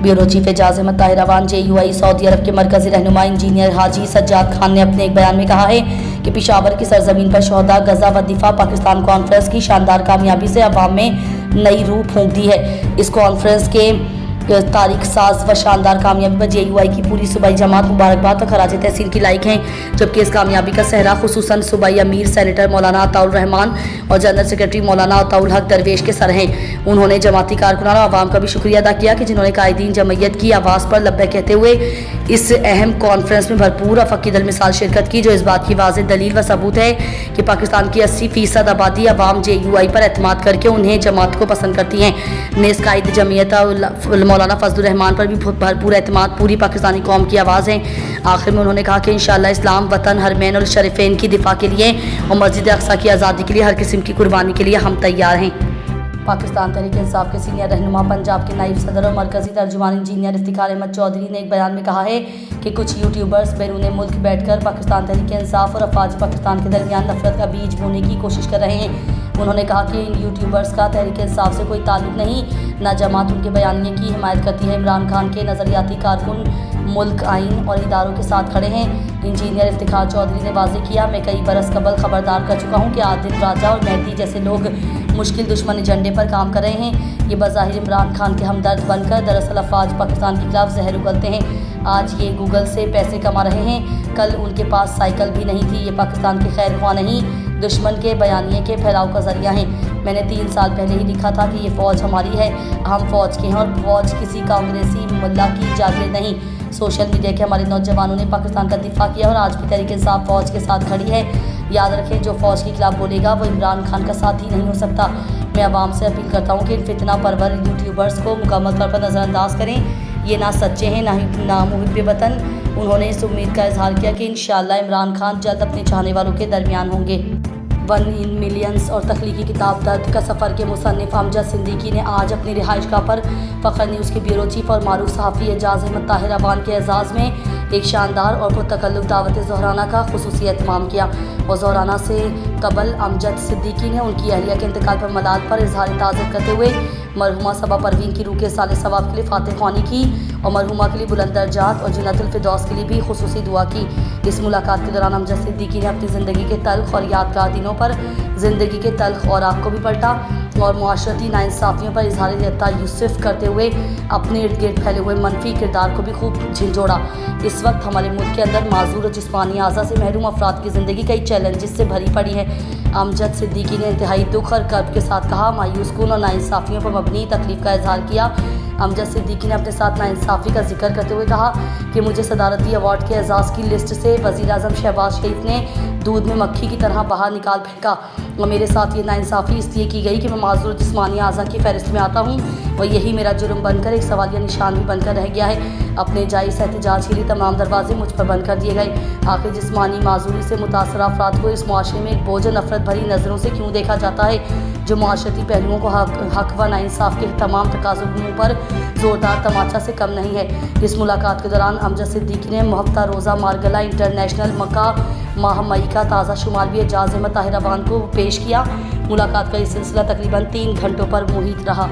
Bureau chief Ejaz Ahmad Tahir Awan JUI Saudi अरब के मरकजी रहनुमा इंजीनियर हाजी सज्जाद खान ने अपने एक बयान में कहा है कि पेशावर की सरजमीन पर शोहदा गजा व दिफा पाकिस्तान कॉन्फ्रेंस की शानदार कामयाबी से अवाम में नई रूह फूंक दी है। इस कॉन्फ्रेंस के तारीख साज व शानदार कामयाबी पर JUI की पूरी सूबाई जमात मुबारकबाद व खराज तहसीन की लायक हैं, जबकि इस कामयाबी का सहरा खुसूसन सूबाई अमीर सेनेटर मौलाना अताउर रहमान और जनरल सेक्रेटरी मौलाना अताउल हक दरवेश के सर हैं। उन्होंने जमाती कारकुनान और आवाम का भी शुक्रिया अदा किया कि जिन्होंने कायदीन जमयत की आवाज़ पर लब्बैक कहते हुए इस अहम कॉन्फ्रेंस में भरपूर अफकीदल मिसाल शिरकत की, जो इस बात की वाज़ेह दलील व सबूत है कि पाकिस्तान की 80% आबादी अवाम JUI पर एतमाद करके उन्हें जमात को पसंद करती हैं। नेज़ कायद जमयत मौलाना फजलुर रहमान पर भी भरपूर एतमाद पूरी पाकिस्तानी कौम की आवाज़ है। आखिर में उन्होंने कहा कि इंशाअल्लाह इस्लाम वतन हरमैन और शरीफैन की दिफा के लिए और मस्जिद अक्सा की आज़ादी के लिए हर किस्म की कुर्बानी के लिए हम तैयार हैं। पाकिस्तान तहरीक इंसाफ के सीनियर रहनुमा पंजाब के नायब सदर और मरकजी तर्जुमान इंजीनियर इफ्तिखार अहमद चौधरी ने एक बयान में कहा है कि कुछ यूट्यूबर्स बैरून मुल्क बैठकर पाकिस्तान तहरीक इंसाफ और अफवाज पाकिस्तान के दरमियान नफरत का बीज बोने की कोशिश कर रहे हैं। उन्होंने कहा कि इन यूट्यूबर्स का तहरीक इंसाफ से कोई ताल्लुक नहीं, न जमात उनके बयानिए की हिमायत करती है। इमरान खान के नज़रियाती कारकुन मुल्क आइन और इदारों के साथ खड़े हैं। इंजीनियर इफ्तिखार चौधरी ने वाज़ेह किया, मैं कई बरस कबल खबरदार कर चुका हूँ कि आदिल राजा और मेहदी जैसे लोग मुश्किल दुश्मन एजेंडे पर काम कर रहे हैं। ये बज़ाहिर इमरान खान के हमदर्द बनकर दरअसल अफवाज पाकिस्तान के खिलाफ जहर उगलते हैं। आज ये गूगल से पैसे कमा रहे हैं, कल उनके पास साइकिल भी नहीं थी। ये पाकिस्तान के खैर ख्वाह नहीं, दुश्मन के बयानिए के फैलाव का जरिया हैं। मैंने 3 साल पहले ही लिखा था कि ये फ़ौज हमारी है, हम फ़ौज के हैं और फ़ौज किसी कांग्रेसी मुल्ला की जागीर नहीं। सोशल मीडिया के हमारे नौजवानों ने पाकिस्तान का दिफा किया और आज भी तहरीक इंसाफ फ़ौज के साथ खड़ी है। याद रखें, जो फ़ौज के खिलाफ बोलेगा वो इमरान खान का साथी नहीं हो सकता। मैं आवाम से अपील करता हूँ कि इन फितना परवर यूट्यूबर्स को मुकम्मल तौर पर नज़रअंदाज करें। ये ना सच्चे हैं ना मुहिब वतन। उन्होंने इस उम्मीद का इजहार किया कि इंशाअल्लाह इमरान खान जल्द अपने चाहने वालों के दरमियान होंगे। 1 in Millions और तख्लीकी किताब दर्द का सफ़र के मुसन्निफ़ अमजद सिद्दीकी ने आज अपनी रिहाइशगाह पर फ़ख्र न्यूज़ के ब्यूरो चीफ और मारूफ सहाफ़ी एजाज अहमद ताहिर अवान के एजाज़ में एक शानदार और पुरतकल्लुफ़ दावत ज़ोहराना का खुसूसी एहतमाम किया। और ज़ोहराना से कबल अमजद सिद्दीकी ने उनकी अहलिया के इंतकाल पर मलाल पर इजहार ताज़ियत करते हुए मरहुमा सबा परवीन की रूह के साले सवाब के लिए फातिह ख्वानी की और मरहुमा के लिए बुलंद दर्जात और जन्नतुल फिरदौस के लिए भी खुसूसी दुआ की। इस मुलाकात के दौरान अमजद सिद्दीकी ने अपनी ज़िंदगी के तल्ख और यादगार दिनों पर ज़िंदगी के तल्ख और आग को भी पलटा और मुआशरती नाइंसाफ़ियों पर इजहार तयुस्सुफ़ करते हुए अपने इर्द गिर्द फैले हुए मनफी किरदार को भी खूब झिंझोड़ा। इस वक्त हमारे मुल्क के अंदर माजूर और जिस्मानी आज़ा से महरूम अफराद की ज़िंदगी कई चैलेंजेस से भरी पड़ी है। अमजद सिद्दीकी ने इंतहाई दुख और कर्ब के साथ कहा, मायूस कुन और नाइंसाफ़ियों पर मबनी तकलीफ़ का इजहार किया। अमजद सिद्दीकी ने अपने साथ नाइंसाफ़ी का जिक्र करते हुए कहा कि मुझे सदारती अवार्ड के एजाज़ की लिस्ट से वज़ीर आज़म शहबाज शरीफ ने दूध में मक्खी की तरह बाहर निकाल फेंका और मेरे साथ ये नाइंसाफ़ी इसलिए की गई कि मैं माजूर जिस्मानी आज़ा की फहरिस्त में आता हूँ और यही मेरा जुर्म बनकर एक सवालिया निशान भी बनकर रह गया है। अपने जायज़ एहतजाज के लिए तमाम दरवाजे मुझ पर बंद कर दिए गए। आखिर जिस्मानी माजूरी से मुतासर अफराद को इस मुआशरे में एक बोझ नफरत भरी नज़रों से क्यों देखा जाता है, जो मुआशरती पहलुओं को हक व नाइंसाफ़ के तमाम तकाज़ुरों पर ज़ोरदार तमाचा से कम नहीं है। इस मुलाकात के दौरान अमजद सिद्दीकी ने मुहफ्ता रोज़ा मारगला इंटरनेशनल मक्का माह मई का ताज़ा शुमार भी एजाज अहमद ताहिर अवान को पेश किया। मुलाकात का ये सिलसिला तकरीबन 3 घंटों पर मुहित रहा।